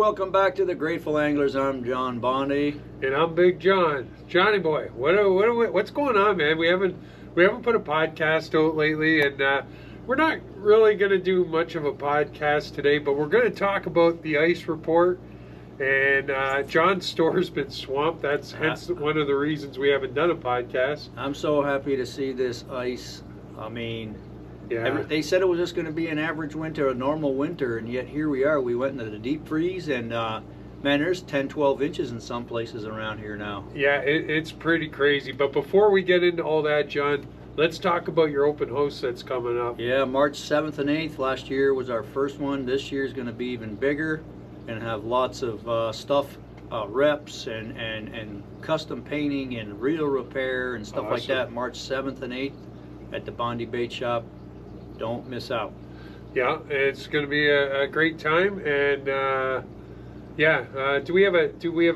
welcome back to the Grateful Anglers. I'm John Bondi. And I'm Big John. Johnny boy, what's going on, man? We haven't put a podcast out lately, and we're not really going to do much of a podcast today, but we're going to talk about the ice report. And John's store's been swamped. That's hence one of the reasons we haven't done a podcast. I'm so happy to see this ice. I mean, yeah. They said it was just going to be an average winter, a normal winter, and yet here we are. We went into the deep freeze, and man, there's 10, 12 inches in some places around here now. Yeah, it's pretty crazy. But before we get into all that, John, let's talk about your open house that's coming up. Yeah, March 7th and 8th. Last year was our first one. This year is going to be even bigger and have lots of stuff, reps and custom painting and reel repair and stuff like that. March 7th and 8th at the Bondi Bait Shop. Don't miss out. Yeah, it's going to be a great time, and do we have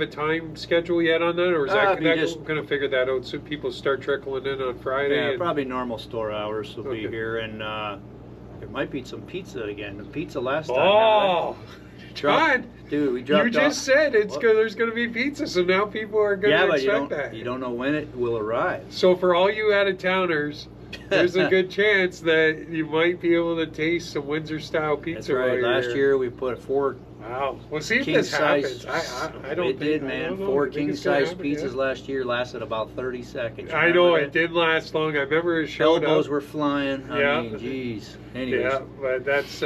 a time schedule yet on that, or is that going to figure that out so people start trickling in on Friday? Yeah, probably normal store hours will be here, and there might be some pizza again. The pizza last time. Oh, John, dude, we dropped. You just said there's going to be pizza, so now people are going to expect that. You don't know when it will arrive. So for all you out-of-towners, there's a good chance that you might be able to taste some Windsor-style pizza. That's right. Last year we put 4. Wow. Well, see if this happens. I don't think it did, man. 4 king-size pizzas last year lasted about 30 seconds. I know it didn't last long. I remember it showed elbows were flying. I mean, geez. Anyways. Yeah, but that's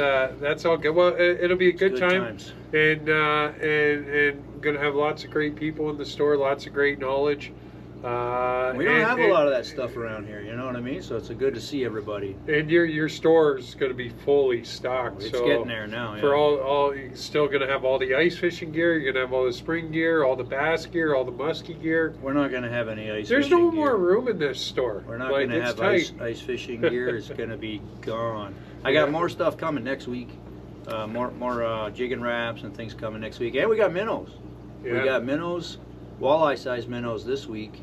all good. Well, it'll be a good time, times. and gonna have lots of great people in the store, lots of great knowledge. We don't have a lot of that stuff around here, you know what I mean? So it's good to see everybody. And your store is going to be fully stocked. It's getting there now. Yeah. For all, you're still going to have all the ice fishing gear. You're going to have all the spring gear, all the bass gear, all the musky gear. We're not going to have any ice. There's fishing no more room in this store. We're not going to have ice fishing gear. It's going to be gone. I got more stuff coming next week. More jigging wraps and things coming next week. And we got minnows. Yeah. We got minnows, walleye size minnows this week.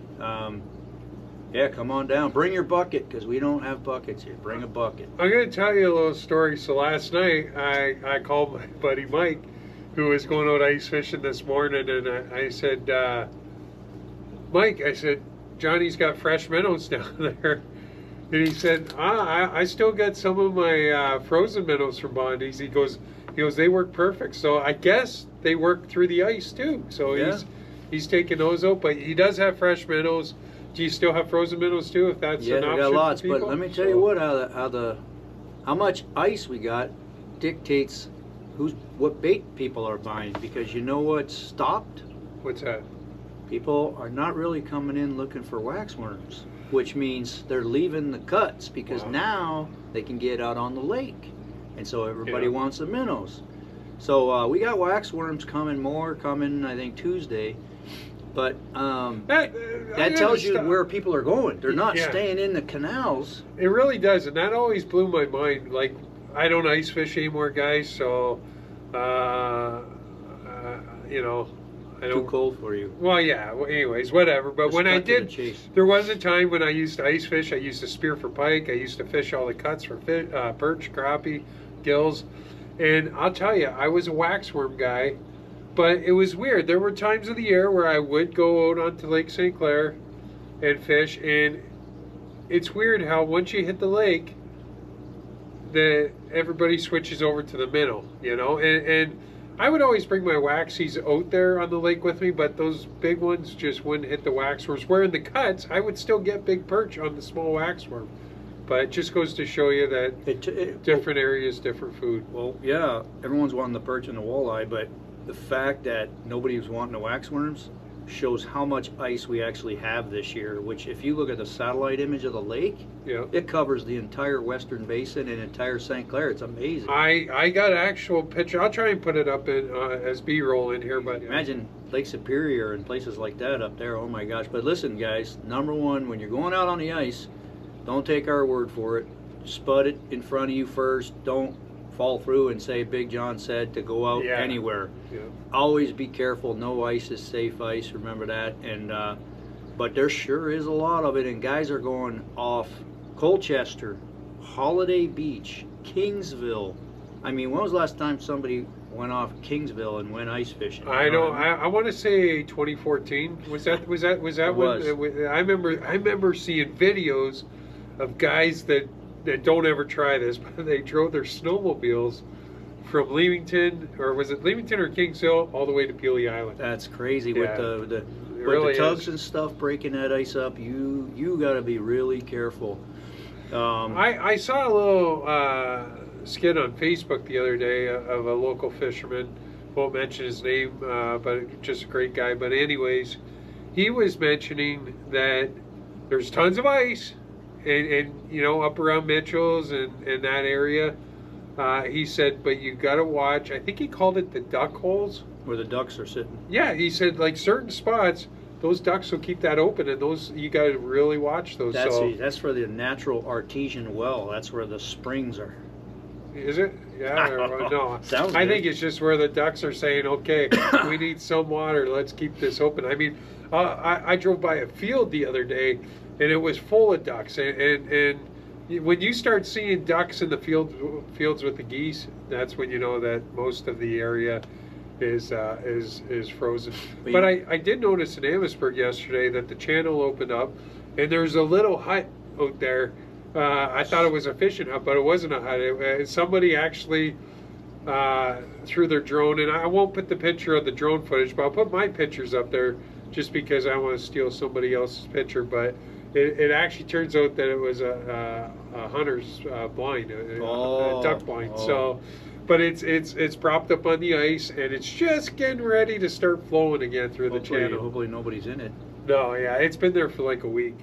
Yeah, come on down. Bring your bucket, because we don't have buckets here. Bring a bucket. I'm going to tell you a little story. So last night, I called my buddy Mike, who was going out ice fishing this morning, and I said, Mike, I said, Johnny's got fresh minnows down there. And he said, I still got some of my frozen minnows from Bondi's. He goes, they work perfect. So I guess they work through the ice too. So yeah. He's taking those out, but he does have fresh minnows. Do you still have frozen minnows too? If that's an option, we got lots. for people? But let me tell you what, how much ice we got dictates what bait people are buying. Because you know what's stopped? What's that? People are not really coming in looking for waxworms, which means they're leaving the cuts because now they can get out on the lake, and so everybody wants the minnows. So we got waxworms coming I think Tuesday. But that tells you where people are going. They're not staying in the canals. It really does, and that always blew my mind. Like, I don't ice fish anymore, guys, so, you know. Too cold for you. Well, yeah, anyways, whatever. But when I did, there was a time when I used to ice fish. I used to spear for pike. I used to fish all the cuts for perch, crappie, gills. And I'll tell you, I was a waxworm guy. But it was weird. There were times of the year where I would go out onto Lake St. Clair and fish, and it's weird how once you hit the lake, everybody switches over to the minnow, you know. And I would always bring my waxies out there on the lake with me, but those big ones just wouldn't hit the waxworms. Where in the cuts, I would still get big perch on the small waxworm. But it just goes to show you that different areas, different food. Well, yeah, everyone's wanting the perch and the walleye, but the fact that nobody was wanting the waxworms shows how much ice we actually have this year, which if you look at the satellite image of the lake, it covers the entire western basin and entire St. Clair. It's amazing. I got an actual picture. I'll try and put it up as B-roll in here. But imagine Lake Superior and places like that up there. Oh my gosh. But listen, guys, number one, when you're going out on the ice, don't take our word for it. Spud it in front of you first. Don't fall through and say Big John said to go out anywhere. Always be careful. No ice is safe ice, remember that. And but there sure is a lot of it, and guys are going off Colchester, Holiday Beach, Kingsville. I mean, when was the last time somebody went off Kingsville and went ice fishing. I know. I want to say 2014. Was that when? I remember seeing videos of guys that don't ever try this, but they drove their snowmobiles from Leamington, or was it Leamington or Kingsville, all the way to Pelee Island. That's crazy. Yeah. With the really tugs is. and stuff breaking that ice up. You got to be really careful. I saw a little skit on Facebook the other day of a local fisherman. Won't mention his name, but just a great guy. But anyways, he was mentioning that there's tons of ice, and you know, up around Mitchell's and that area. He said, but you got to watch. I think he called it the duck holes, where the ducks are sitting. Yeah, he said like certain spots, those ducks will keep that open, and those you got to really watch those. That's for the natural artesian well. That's where the springs are. Is it? Yeah. Or, no. Sounds I good. think it's just where the ducks are saying, okay, we need some water. Let's keep this open. I mean, I drove by a field the other day, and it was full of ducks. And when you start seeing ducks in the fields with the geese, that's when you know that most of the area is frozen. But I did notice in Amherstburg yesterday that the channel opened up, and there's a little hut out there. I thought it was a fishing hut, but it wasn't a hut. Somebody actually threw their drone, and I won't put the picture of the drone footage, but I'll put my pictures up there just because I want to steal somebody else's picture. But it actually turns out that it was a hunter's blind, a duck blind. So, but it's propped up on the ice, and it's just getting ready to start flowing again through the channel. Hopefully nobody's in it. No, yeah, it's been there for like a week.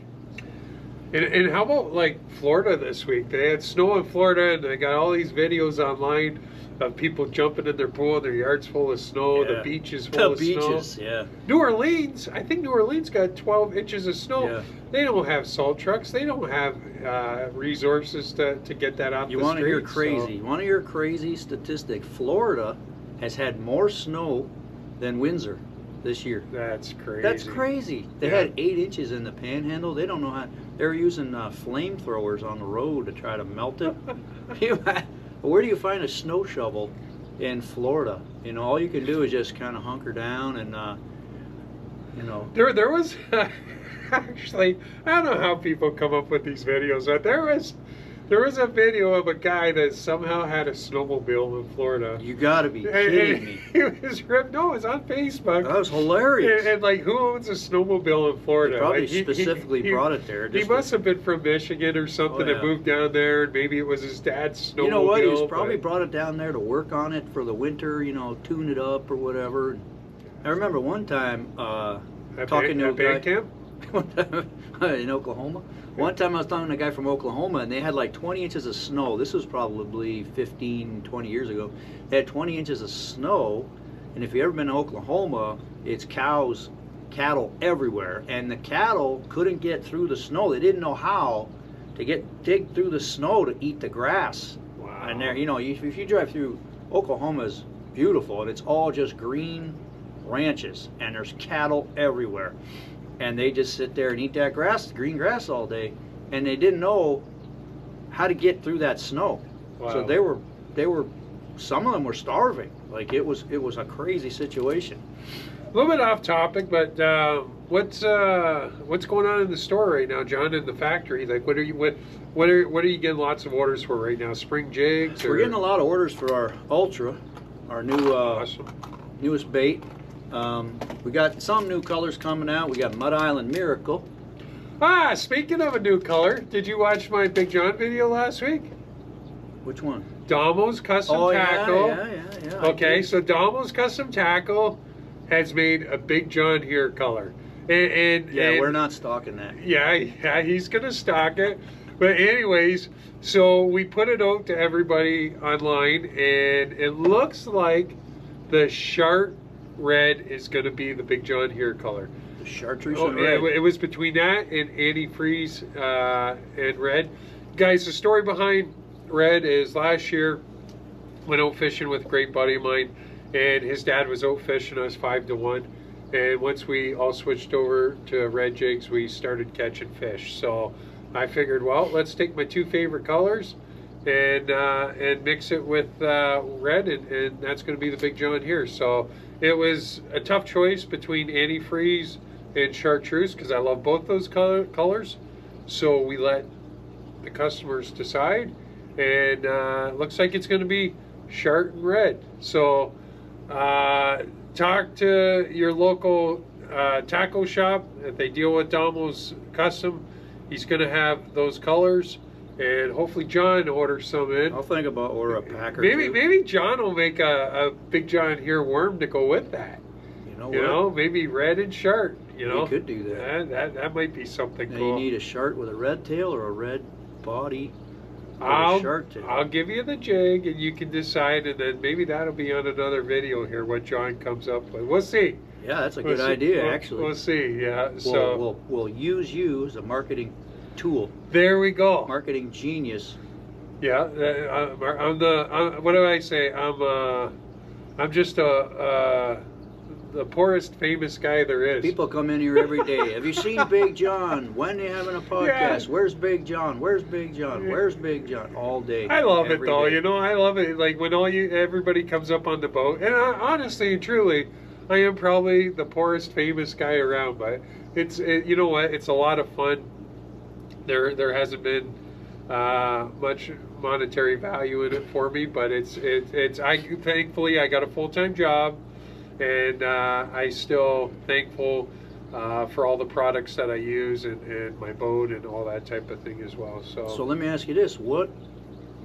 And how about like Florida this week? They had snow in Florida, and they got all these videos online of people jumping in their pool, and their yard's full of snow, Yeah. the beach is full of snow. Yeah. New Orleans, I think New Orleans got 12 inches of snow. Yeah. They don't have salt trucks. They don't have resources to get that out. You want to hear crazy? You want to hear a crazy statistic? Florida has had more snow than Windsor this year. That's crazy. That's crazy. They had 8 inches in the Panhandle. They don't know how. They're using flamethrowers on the road to try to melt it. Where do you find a snow shovel in Florida? You know, all you can do is just kind of hunker down and, you know. There was actually, I don't know how people come up with these videos, but there was a video of a guy that somehow had a snowmobile in Florida. You got to be kidding me. It was ripped. No, it's on Facebook. That was hilarious. And like, who owns a snowmobile in Florida? He probably Like, specifically brought it there. He must have been from Michigan or something and moved down there, and maybe it was his dad's snowmobile. You know what? He's probably brought it down there to work on it for the winter, you know, tune it up or whatever. I remember one time talking to a guy camp? in Oklahoma. One time I was talking to a guy from Oklahoma, and they had like 20 inches of snow. This was probably 15, 20 years ago. They had 20 inches of snow, and if you've ever been to Oklahoma, it's cattle everywhere, and the cattle couldn't get through the snow. They didn't know how to dig through the snow to eat the grass. Wow. And there, you know, if you drive through, Oklahoma's beautiful, and it's all just green ranches, and there's cattle everywhere. And they just sit there and eat that grass, green grass all day, and they didn't know how to get through that snow. Wow. So they were, some of them were starving. Like it was a crazy situation. A little bit off topic, but what's going on in the store right now, John? In the factory, like what are you getting lots of orders for right now? Spring jigs? We're getting a lot of orders for our Ultra, our new awesome. newest bait. We got some new colors coming out. We got Mud Island Miracle. Speaking of a new color, did you watch my Big John video last week? Which one? Damo's Custom Tackle. Yeah. Okay, so Damo's Custom Tackle has made a Big John here color. And we're not stocking that. Yeah, he's gonna stock it. But anyways, so we put it out to everybody online, and it looks like the Shark Red is going to be the Big John here color. The chartreuse and red. It was between that and antifreeze and red. Guys, the story behind red is last year went out fishing with a great buddy of mine, and his dad was out fishing us 5-1. And once we all switched over to red jigs, we started catching fish. So I figured, well, let's take my two favorite colors and mix it with red, and that's going to be the Big John here. So it was a tough choice between antifreeze and chartreuse because I love both those colors. So we let the customers decide, and looks like it's going to be chart and red. So talk to your local tackle shop. If they deal with Damo's Custom, he's going to have those colors. And hopefully John orders some in. I'll think about order a pack or maybe two. Maybe John will make a Big John here worm to go with that. You know, maybe red and chart. You know, we could do that. That might be something now cool. You need a chart with a red tail or a red body. I'll give you the jig, and you can decide, and then maybe that'll be on another video here what John comes up with. We'll see. Yeah, that's a good idea, actually. We'll see. Yeah. We'll use you as a marketing tool. There we go. Marketing genius. Yeah, I'm what do I say? I'm just the poorest famous guy there is. People come in here every day. Have you seen Big John? When they having a podcast? Yeah. Where's Big John? Where's Big John? Where's Big John? All day. I love it though. Day. You know, I love it. Like when everybody comes up on the boat, and honestly and truly, I am probably the poorest famous guy around. But you know what? It's a lot of fun. There hasn't been much monetary value in it for me, but thankfully I got a full-time job, and I still thankful for all the products that I use and my boat and all that type of thing as well. So let me ask you this: what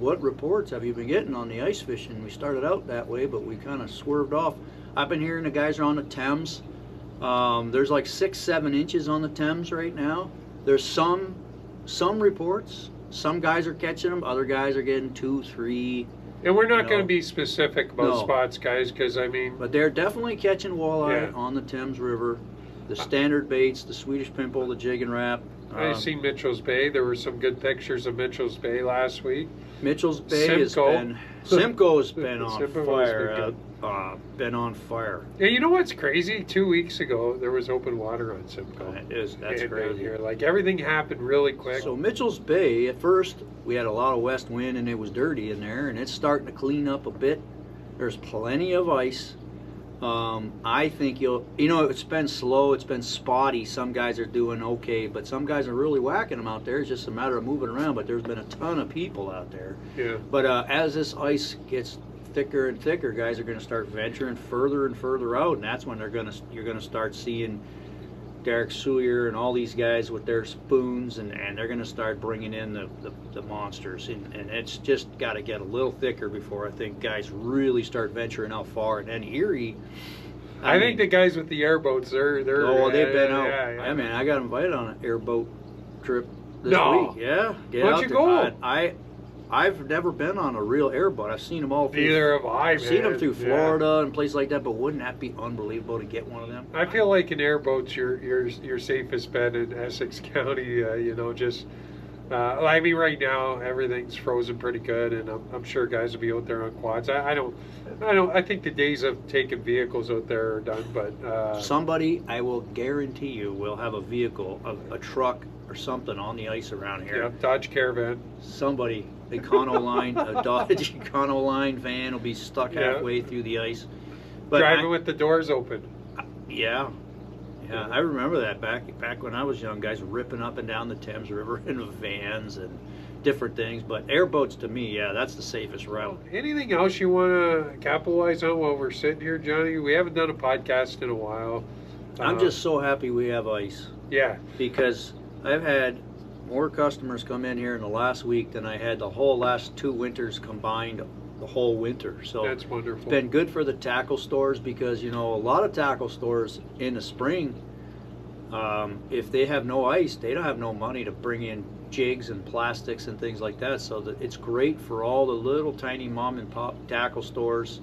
reports have you been getting on the ice fishing? We started out that way, but we kind of swerved off. I've been hearing the guys are on the Thames. There's like 6-7 inches on the Thames right now. There's some reports. Some guys are catching them. Other guys are getting 2, 3. And we're not going to be specific about spots, guys, because I mean. But they're definitely catching walleye on the Thames River. The standard baits, the Swedish pimple, the jig and wrap. I seen Mitchell's Bay. There were some good pictures of Mitchell's Bay last week. Mitchell's Bay has been Simcoe's been on fire. Been on fire. Yeah, you know what's crazy? 2 weeks ago there was open water on Simcoe. That's crazy. Here. Like everything happened really quick. So Mitchell's Bay, at first we had a lot of west wind and it was dirty in there, and it's starting to clean up a bit. There's plenty of ice. I think it's been slow, it's been spotty. Some guys are doing okay, but some guys are really whacking them out there. It's just a matter of moving around, but there's been a ton of people out there. Yeah. But as this ice gets thicker and thicker, guys are going to start venturing further and further out, and that's when you're going to start seeing Derek Sawyer and all these guys with their spoons, and they're going to start bringing in the monsters, and it's just got to get a little thicker before I think guys really start venturing out far. And then Erie, I think the guys with the airboats, they've been out. Yeah. I mean, I got invited on an airboat trip this week. Yeah, why'd you go? I've never been on a real airboat. I've seen them all through. Neither have I, I've seen them through Florida and places like that, but wouldn't that be unbelievable to get one of them? I feel like an airboat's your safest bet in Essex County. I mean, right now everything's frozen pretty good, and I'm sure guys will be out there on quads. I think the days of taking vehicles out there are done, but somebody, I will guarantee you, will have a vehicle, a truck or something on the ice around here. Yeah, Dodge Caravan. Somebody, a Dodge Econoline van will be stuck halfway through the ice. But driving with the doors open. Yeah, I remember that back when I was young. Guys ripping up and down the Thames River in vans and different things. But airboats, to me, that's the safest route. Anything else you want to capitalize on while we're sitting here, Johnny? We haven't done a podcast in a while. I'm just so happy we have ice. Yeah. Because I've had more customers come in here in the last week than I had the whole last 2 winters combined, the whole winter. So that's wonderful. It's been good for the tackle stores because, a lot of tackle stores in the spring, if they have no ice, they don't have no money to bring in jigs and plastics and things like that. So it's great for all the little tiny mom and pop tackle stores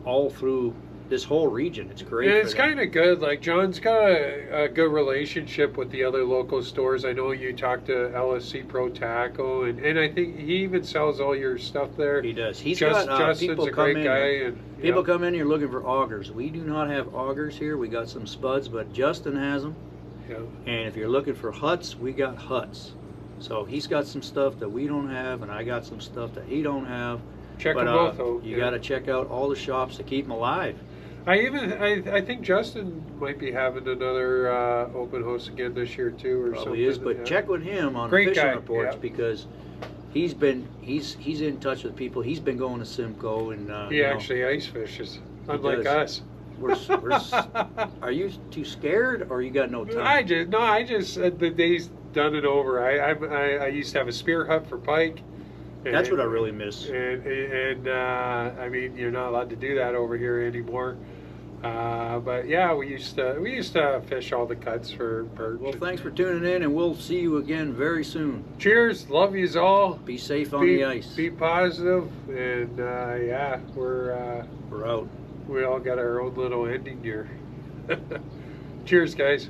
all through this whole region. It's great. And it's kind of good. Like John's got a good relationship with the other local stores. I know you talked to LSC Pro Tackle, and I think he even sells all your stuff there. He does. Justin's people a great guy. People come in here looking for augers. We do not have augers here. We got some spuds, but Justin has them. Yeah. And if you're looking for huts, we got huts. So he's got some stuff that we don't have, and I got some stuff that he don't have. Check But them both out. you yeah. got to check out all the shops to keep them alive. I think Justin might be having another open house again this year too, or Probably something. is, but yeah. check with him on Great fishing guy, reports yeah. because he's in touch with people. He's been going to Simcoe and He actually ice fishes, unlike does. us. Are you too scared or you got no time? I just the day's done and over. I used to have a spear hut for pike. That's what I really miss. And I mean, you're not allowed to do that over here anymore. But yeah, we used to fish all the cuts for perch. Well, thanks for tuning in, and we'll see you again very soon. Cheers, love yous all. Be safe on the ice. Be positive, and yeah, we're out. we all got our own little ending here. Cheers, guys.